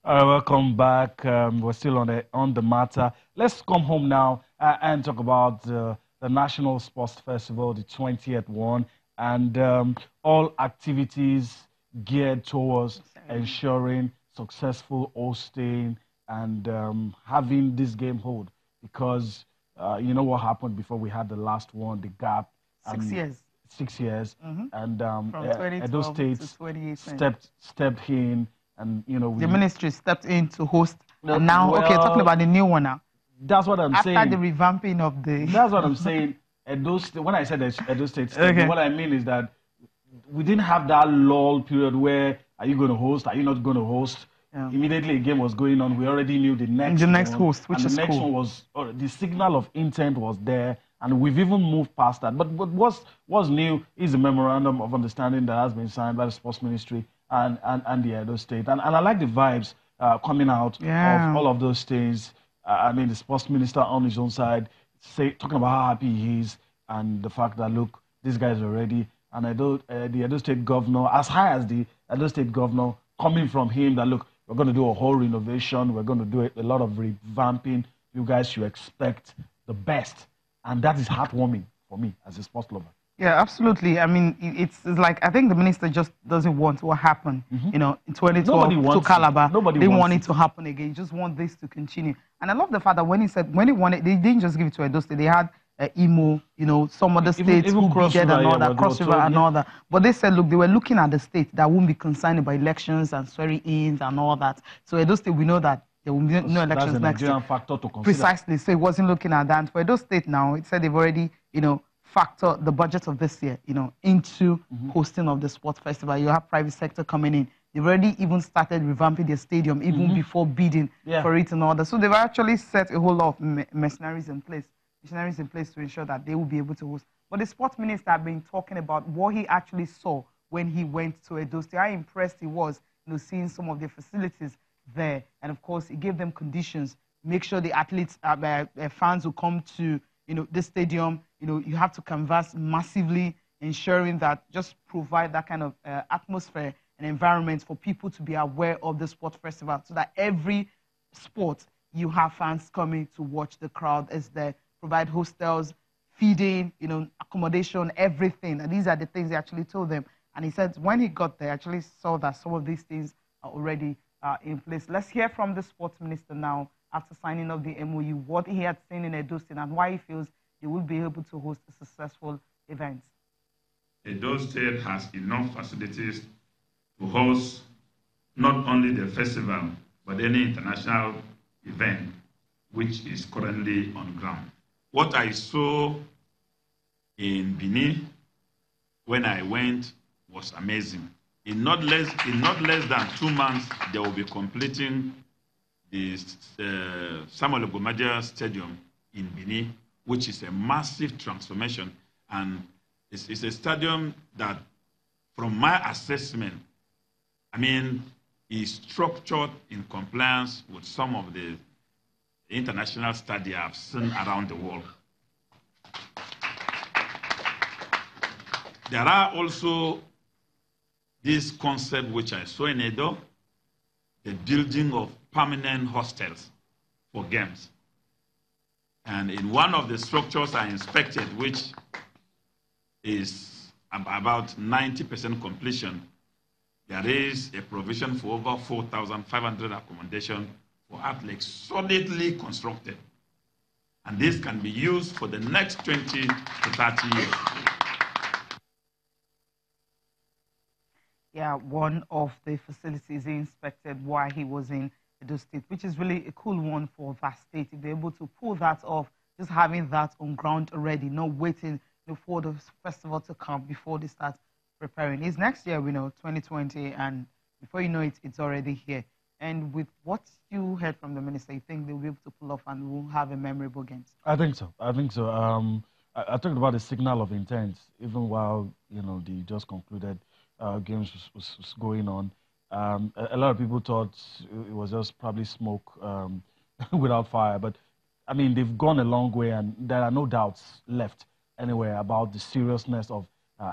Welcome back. We're still on the matter. Let's come home now and talk about the National Sports Festival, the 20th one, and all activities geared towards ensuring successful hosting and having this game hold. Because you know what happened before we had the last one, the gap. 6 years. 6 years, and From 2012 Edo State to 2018. stepped in, and you know The ministry stepped in to host. No, And now, okay, talking about the new one now. That's what I'm saying. After the revamping of the... That's what I'm saying. Edo State, when I said Edo State, Okay. what I mean is that we didn't have that lull period where are you going to host, are you not going to host? Yeah. Immediately a game was going on, we already knew the next one, host, which and is the next cool. one was the signal of intent was there, and we've even moved past that. But what's new is a memorandum of understanding that has been signed by the Sports Ministry and the Edo State, and I like the vibes coming out of all of those things. I mean, the Sports Minister on his own side talking about how happy he is, and the fact that look, these guys are ready, and the Edo State Governor, as high as the Edo State Governor, coming from him that look, we're going to do a whole renovation. We're going to do a lot of revamping. You guys should expect the best. And that is heartwarming for me as a sports lover. Yeah, absolutely. I mean, it's like, I think the minister just doesn't want what happened, you know, in 2012 to Calabar. They want it to happen again. Just want this to continue. And I love the fact that when he wanted, they didn't just give it to Edo State. They had Imo, you know, some other states who bidded and all that, Cross River and all that. But they said, look, they were looking at the state that won't be concerned about elections and swearing-ins and all that. So Edo State, we know that there will be no elections next year. Factor to consider. Precisely. So it wasn't looking at that. And for Edo State now, it said they've already, you know, factored the budget of this year, you know, into hosting of the sports festival. You have private sector coming in. They've already even started revamping their stadium even before bidding for it and all that. So they've actually set a whole lot of machineries in place to ensure that they will be able to host. But the sports minister had been talking about what he actually saw when he went to Edo State, how impressed he was, you know, seeing some of the facilities there. And of course, he gave them conditions, make sure the athletes, fans who come to, you know, this stadium, you know, you have to canvass massively, ensuring that just provide that kind of atmosphere and environment for people to be aware of the sport festival, so that every sport you have fans coming to watch. The crowd is there. Provide hostels, feeding, you know, accommodation, everything. And these are the things he actually told them. And he said when he got there, actually saw that some of these things are already in place. Let's hear from the sports minister now, after signing up the MoU, what he had seen in Edo State and why he feels they will be able to host a successful event. Edo State has enough facilities to host not only the festival, but any international event which is currently on ground. What I saw in Benin when I went was amazing. In not less than 2 months, they will be completing the Samuel Ogomaja Stadium in Benin, which is a massive transformation. And it's a stadium that, from my assessment, I mean, is structured in compliance with some of the international studies I've seen around the world. There are also this concept which I saw in Edo, the building of permanent hostels for games. And in one of the structures I inspected, which is about 90% completion, there is a provision for over 4,500 accommodation for athletes, solidly constructed. And this can be used for the next 20 to 30 years. Yeah, one of the facilities he inspected while he was in Edo State, which is really a cool one for that state. If they're able to pull that off, just having that on ground already, not waiting for the festival to come before they start preparing. It's next year, we know, 2020, and before you know it, it's already here. And with what you heard from the minister, you think they'll be able to pull off and we'll have a memorable game? I think so. I talked about the signal of intent, even while, you know, the just concluded games was going on. A lot of people thought it was just probably smoke without fire, but I mean, they've gone a long way, and there are no doubts left anywhere about the seriousness of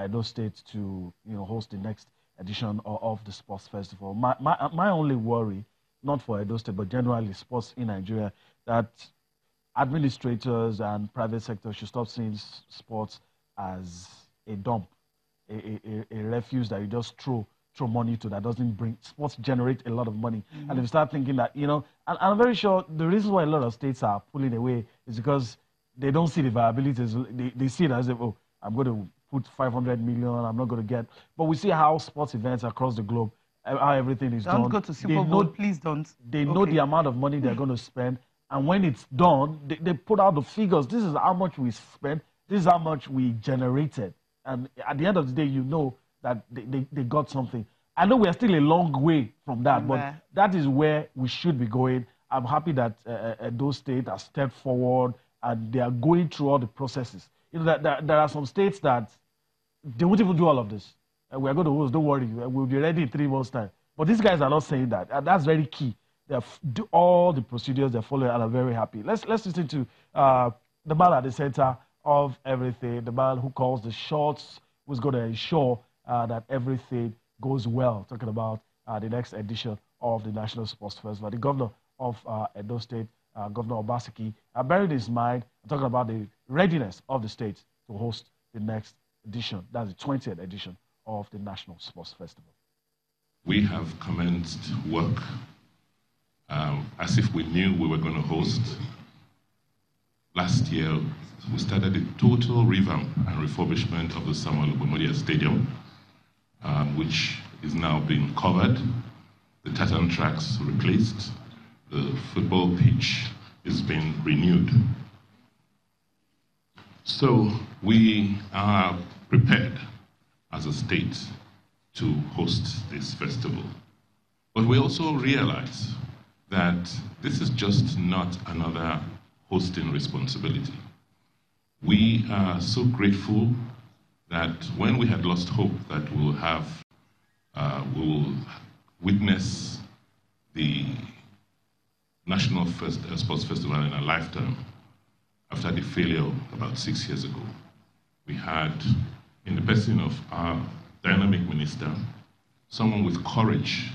Edo State to, you know, host the next edition of the sports festival. My only worry not for Edo State, but generally sports in Nigeria, that administrators and private sector should stop seeing sports as a dump, a refuse that you just throw money to, that doesn't bring. Sports generate a lot of money. And if you start thinking that, and I'm very sure the reason why a lot of states are pulling away is because they don't see the viability. They see it as if, oh, I'm going to put 500 million, I'm not going to get. But we see how sports events across the globe, how everything is done. Don't go to Super Bowl, please don't. They know the amount of money they're going to spend. And when it's done, they put out the figures. This is how much we spent. This is how much we generated. And at the end of the day, you know that they got something. I know we are still a long way from that, but that is where we should be going. I'm happy that Edo State has stepped forward and they are going through all the processes. There are some states that they won't even do all of this. We are going to host, don't worry, we'll be ready in 3 months' time. But these guys are not saying that. And that's very key. They do all the procedures they're following, and I'm very happy. Let's listen to the man at the center of everything, the man who calls the shots, who's going to ensure that everything goes well. Talking about the next edition of the National Sports Festival. The governor of Edo State, Governor Obaseki, bearing his mind, talking about the readiness of the state to host the next edition. That's the 20th edition of the National Sports Festival. We have commenced work as if we knew we were going to host. Last year, we started a total revamp and refurbishment of the Samuel Ogbomodia Stadium, which is now being covered. The tartan tracks replaced. The football pitch is being renewed. So we are prepared as a state to host this festival. But we also realize that this is just not another hosting responsibility. We are so grateful that when we had lost hope that we will witness the National Sports Festival in a lifetime, after the failure about 6 years ago, we had, in the person of our dynamic minister, someone with courage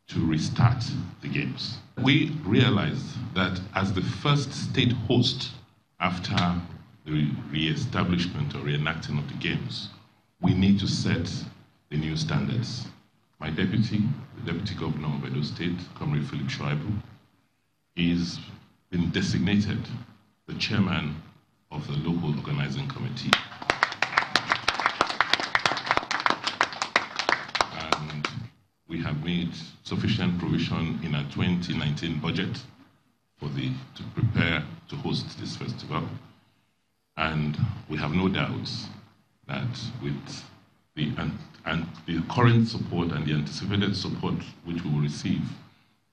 to restart the games. We realized that as the first state host after the re-establishment or reenacting of the games, we need to set the new standards. My deputy, the Deputy Governor of Edo State, Comrade Philip Shuaibu, is been designated the chairman of the local organizing committee. And we have made sufficient provision in our 2019 budget to prepare to host this festival. And we have no doubts that with the current support and the anticipated support which we will receive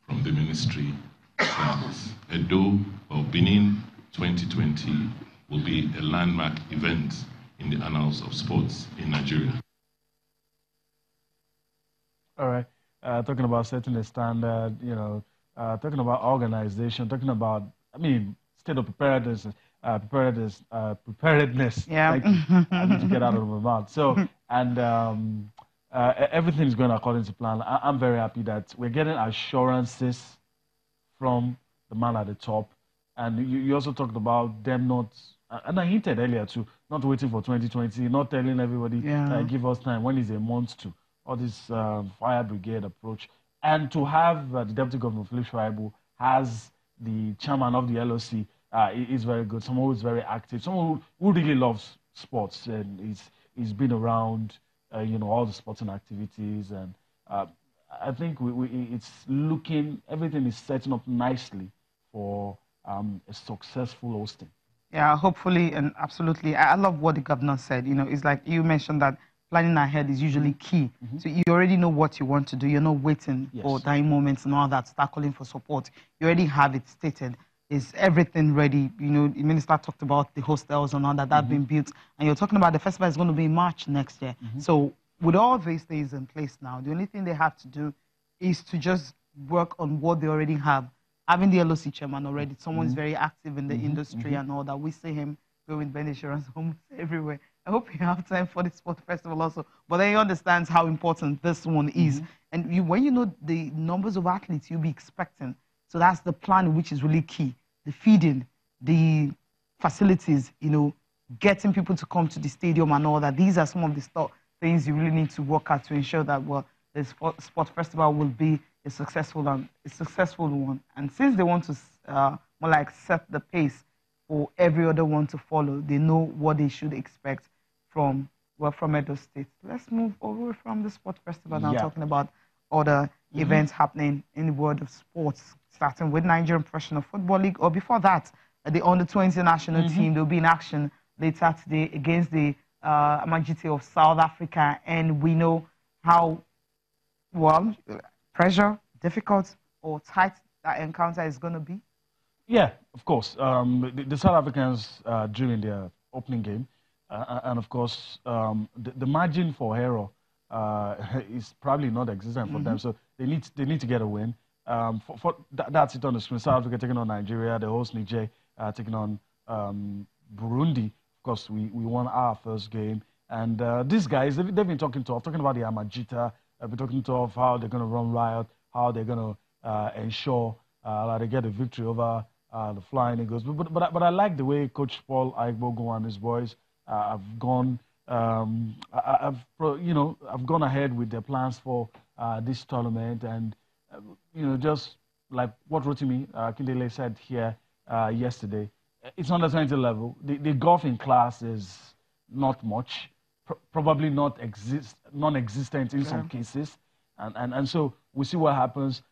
from the ministry, that Edo or Benin 2020 will be a landmark event in the annals of sports in Nigeria. All right. Talking about setting a standard, talking about organization, talking about, state of preparedness. Preparedness. Yeah. I need to get out of my mouth. So, and everything is going according to plan. I'm very happy that we're getting assurances from the man at the top. And you also talked about them not, and I hinted earlier too, not waiting for 2020, not telling everybody, give us time, when is a month to, all this fire brigade approach. And to have the Deputy Governor, Philip Shuaibu, as the chairman of the LOC, is very good. Someone who is very active, someone who really loves sports, and he's been around, all the sporting activities. And I think it's looking, everything is setting up nicely for a successful hosting. Yeah, hopefully and absolutely. I love what the governor said. It's like you mentioned that planning ahead is usually key. So you already know what you want to do. You're not waiting for dying moments and all that, start calling for support. You already have it stated. Is everything ready? The minister talked about the hostels and all that have been built. And you're talking about the festival is going to be in March next year. So with all these things in place now, the only thing they have to do is to just work on what they already have. Having the LOC chairman already, someone's very active in the industry and all that. We see him going with Ben Insurance almost everywhere. I hope you have time for the sport festival also. But then he understands how important this one is. And when you know the numbers of athletes you'll be expecting, so that's the plan, which is really key. The feeding, the facilities, you know, getting people to come to the stadium and all that. These are some of the things you really need to work at to ensure that, well, the sport festival will be a successful one. And since they want to more like set the pace for every other one to follow, they know what they should expect from Edo State. Let's move away from the sport festival now, talking about other events happening in the world of sports, starting with Nigerian Professional Football League. Or before that, the under-20 national team, they'll be in action later today against the Amajite of South Africa. And we know how, well, pressure, difficult, or tight that encounter is going to be. Yeah, of course. The South Africans drew in their opening game. And of course, the margin for error is probably not existent for them. So they need to get a win. That's it on the screen. South Africa taking on Nigeria, the host Niger taking on Burundi. Of course, we won our first game. And these guys, they've been talking about the Amajita. They've been talking of how they're going to run riot, how they're going to ensure that they get a victory over the Flying Eagles. But I like the way Coach Paul Aigbogun and his boys have gone. I've gone ahead with their plans for this tournament, and just like what Rotimi Kindele said here yesterday, it's under 20 level. The golfing class is not much, probably non-existent in some cases, and so we'll see what happens.